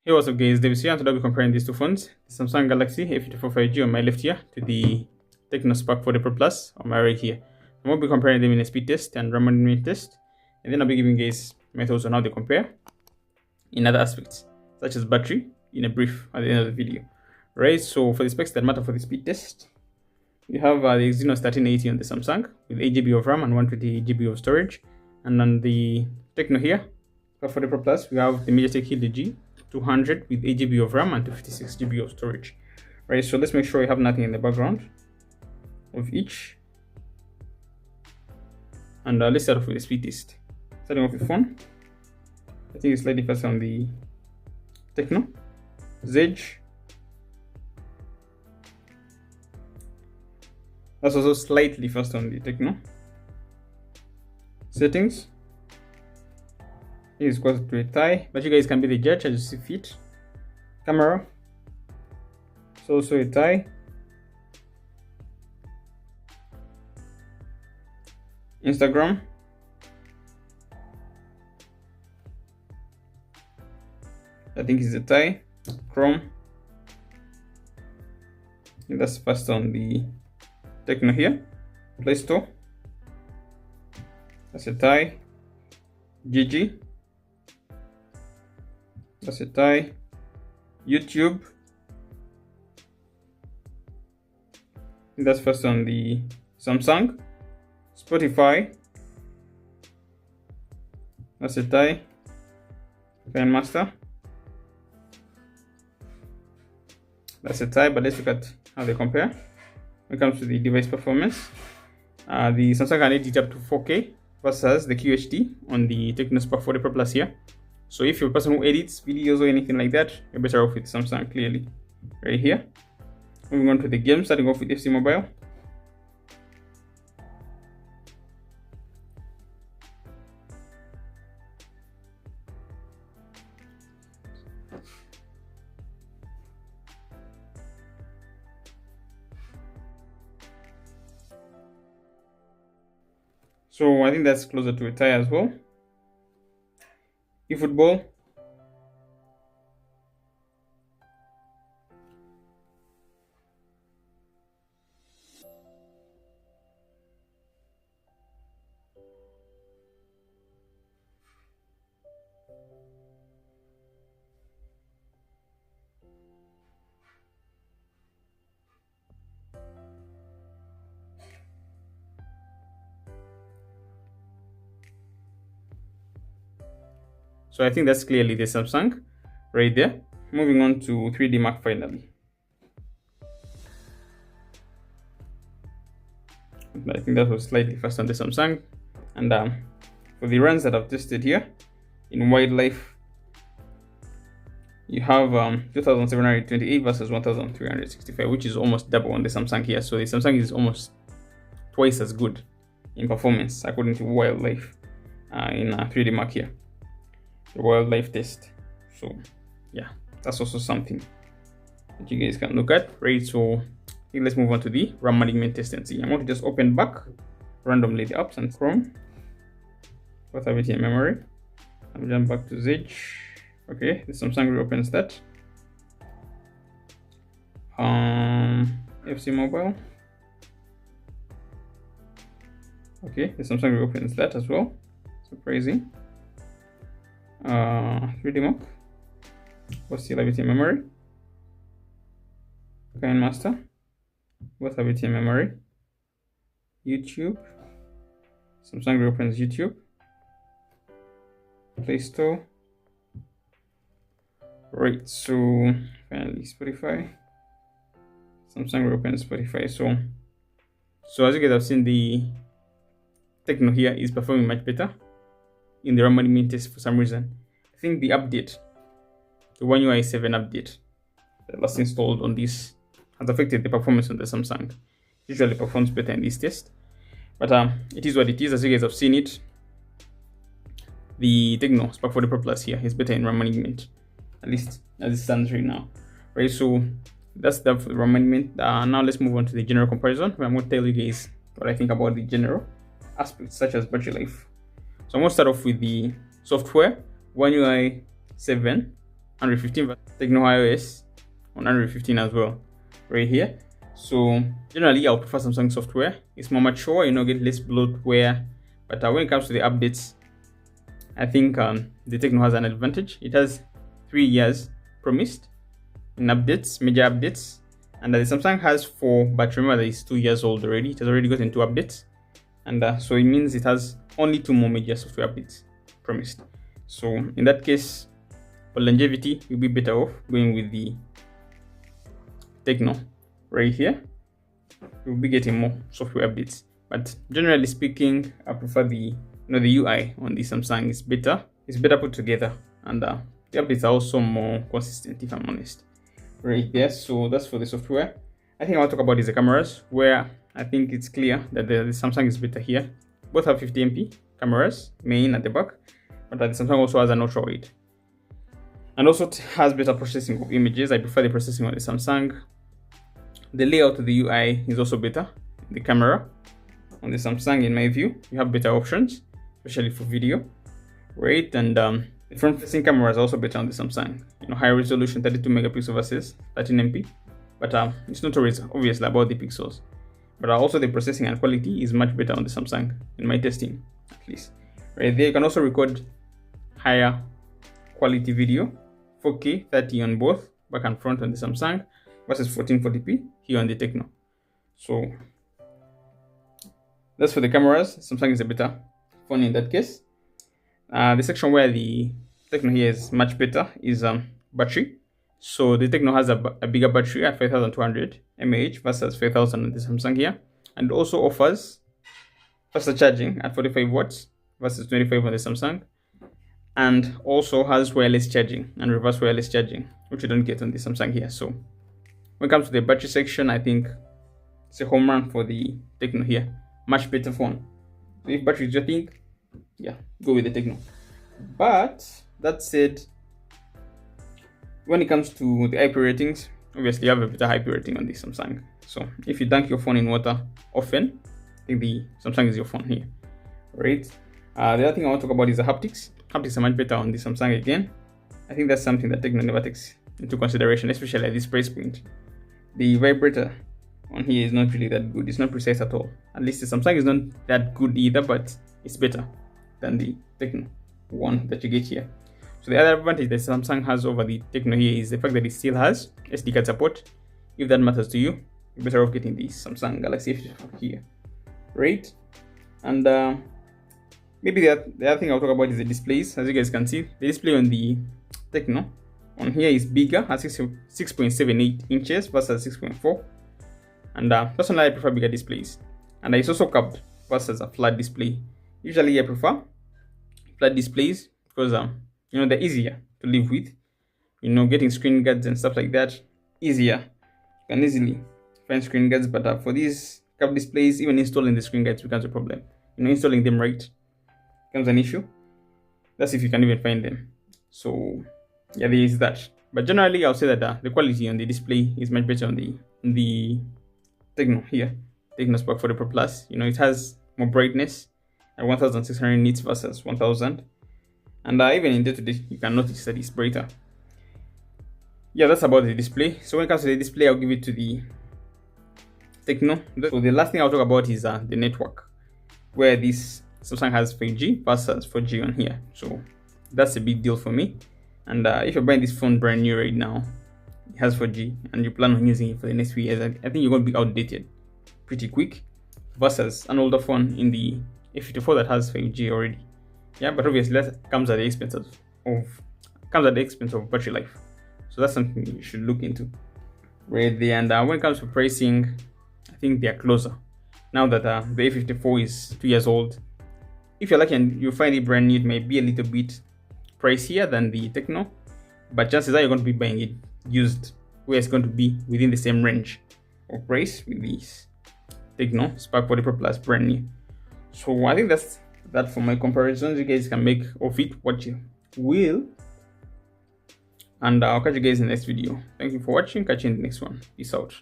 Hey, what's up guys, David here, and today I'll be comparing these two phones, the Samsung Galaxy A54 5G on my left here to the Tecno Spark 40 Pro Plus on my right here. I will be comparing them in a speed test and RAM management test, and then I'll be giving guys my thoughts on how they compare in other aspects, such as battery, in a brief at the end of the video. Right, so for the specs that matter for the speed test, you have the Exynos 1380 on the Samsung with 8GB of RAM and 128GB of storage, and on the Tecno here, Spark 40 Pro Plus, we have the MediaTek Helio G 200 with 8GB of RAM and 256GB of storage. Right, so let's make sure you have nothing in the background of each. And let's start off with the speed test. Starting off with phone, I think it's slightly faster on the Tecno. Zedge, that's also slightly faster on the Tecno. Settings, is close to a tie, but you guys can be the judge as you see fit. Camera, it's also a tie. Instagram, I think it's a tie. Chrome, and that's faster on the Tecno here. Play Store, that's a tie. GG, that's a tie. YouTube, that's first on the Samsung. Spotify, that's a tie. Pen Master, that's a tie, but let's look at how they compare when it comes to the device performance. The Samsung can edit up to 4K versus the QHD on the Tecno Spark 40 Pro Plus here. So if you're a person who edits videos or anything like that, you're better off with Samsung clearly. Right here. Moving on to the game, starting off with FC Mobile. So I think that's closer to a tie as well. eFootball, so I think that's clearly the Samsung right there. Moving on to 3D Mark finally. I think that was slightly faster on the Samsung. And for the runs that I've tested here in wildlife, you have 2728 versus 1365, which is almost double on the Samsung here. So the Samsung is almost twice as good in performance according to wildlife in 3D Mark here, the wildlife test. So yeah, that's also something that you guys can look at. Right, so let's move on to the RAM management test and see. I'm going to just open back randomly the apps and Chrome, both have it in memory. I'll jump back to Zedge. Okay, the Samsung reopens that. FC Mobile, okay, the Samsung reopens that as well. Surprising. 3D Mark, both still have it in memory. Pen Master, both have it in memory. YouTube, Samsung reopens YouTube. Play Store. Right, so finally Spotify, Samsung reopens Spotify. So as you guys have seen, the Tecno here is performing much better in the RAM management test for some reason. I think the update, the One UI 7 update that last installed on this, has affected the performance on the Samsung. It usually performs better in this test, but it is what it is. As you guys have seen it, the Tecno Spark 40 Pro Plus here is better in RAM management, at least as it stands right now. Right, so that's that for the RAM management. Now let's move on to the general comparison, where I'm going to tell you guys what I think about the general aspects such as battery life. So I'm going to start off with the software, One UI 7 Android 15, Tecno iOS on Android 15 as well, right here. So generally, I'll prefer Samsung software. It's more mature, get less bloatware. But when it comes to the updates, I think the Tecno has an advantage. It has 3 years promised in updates, major updates, and the Samsung has 4. But remember that it's 2 years old already. It has already gotten 2 updates, and so it means it has only 2 more major software updates promised. So in that case, for longevity, you'll be better off going with the Tecno right here. You'll be getting more software updates, but generally speaking, I prefer the UI on the Samsung is better. It's better put together, and the updates are also more consistent, if I'm honest. Right there. So that's for the software. I think I want to talk about is the cameras, where I think it's clear that the Samsung is better here. Both have 50MP cameras, main at the back, but the Samsung also has an ultra wide, and also has better processing of images. I prefer the processing on the Samsung. The layout of the UI is also better. The camera on the Samsung, in my view, you have better options, especially for video, right? And the front-facing camera is also better on the Samsung. High resolution, 32 megapixel versus 13MP. But it's not always obviously about the pixels. But also the processing and quality is much better on the Samsung, in my testing, at least. Right there, you can also record higher quality video, 4K 30 on both back and front on the Samsung versus 1440p here on the Tecno. So that's for the cameras. Samsung is a better phone in that case. The section where the Tecno here is much better is battery. So the Tecno has a bigger battery at 5200 mAh versus 5000 on the Samsung here, and also offers faster charging at 45 watts versus 25 on the Samsung, and also has wireless charging and reverse wireless charging, which you don't get on the Samsung here. So when it comes to the battery section, I think it's a home run for the Tecno here. Much better phone. So if battery is your thing, yeah, go with the Tecno. But that said, when it comes to the IP ratings, obviously you have a better IP rating on the Samsung. So if you dunk your phone in water often, I think the Samsung is your phone here, right? The other thing I want to talk about is the haptics. Haptics are much better on the Samsung again. I think that's something that Tecno never takes into consideration, especially at this price point. The vibrator on here is not really that good. It's not precise at all. At least the Samsung is not that good either, but it's better than the Tecno one that you get here. So the other advantage that Samsung has over the Tecno here is the fact that it still has SD card support. If that matters to you, you're better off getting the Samsung Galaxy A54 here, right? And maybe the other thing I'll talk about is the displays. As you guys can see, the display on the Tecno on here is bigger at 6.78 inches versus 6.4. And personally, I prefer bigger displays. And it's also curved versus a flat display. Usually, I prefer flat displays because they're easier to live with. Getting screen guards and stuff like that, easier. You can easily find screen guards, but for these curved displays, even installing the screen guards becomes a problem. Installing them right becomes an issue. That's if you can even find them. So yeah, there is that. But generally, I'll say that the quality on the display is much better on the Tecno here. Tecno Spark 40 Pro Plus. It has more brightness at 1600 nits versus 1000. And even in day-to-day, you can notice that it's brighter. Yeah, that's about the display. So when it comes to the display, I'll give it to the Tecno. So the last thing I'll talk about is the network, where this Samsung has 5G versus 4G on here. So that's a big deal for me. And if you're buying this phone brand new right now, it has 4G, and you plan on using it for the next few years, I think you're going to be outdated pretty quick versus an older phone in the A54 that has 5G already. Yeah, but obviously that comes at the expense of battery life. So that's something you should look into right there. And when it comes to pricing, I think they are closer now that the A54 is 2 years old. If you're lucky and you find it brand new, it may be a little bit pricier than the Tecno, but chances are you're going to be buying it used, where it's going to be within the same range of price with this Tecno Spark 40 Pro Plus brand new. So I think that's that for my comparisons. You guys can make of it what you will, and I'll catch you guys in the next video. Thank you for watching. Catch you in the next one. Peace out.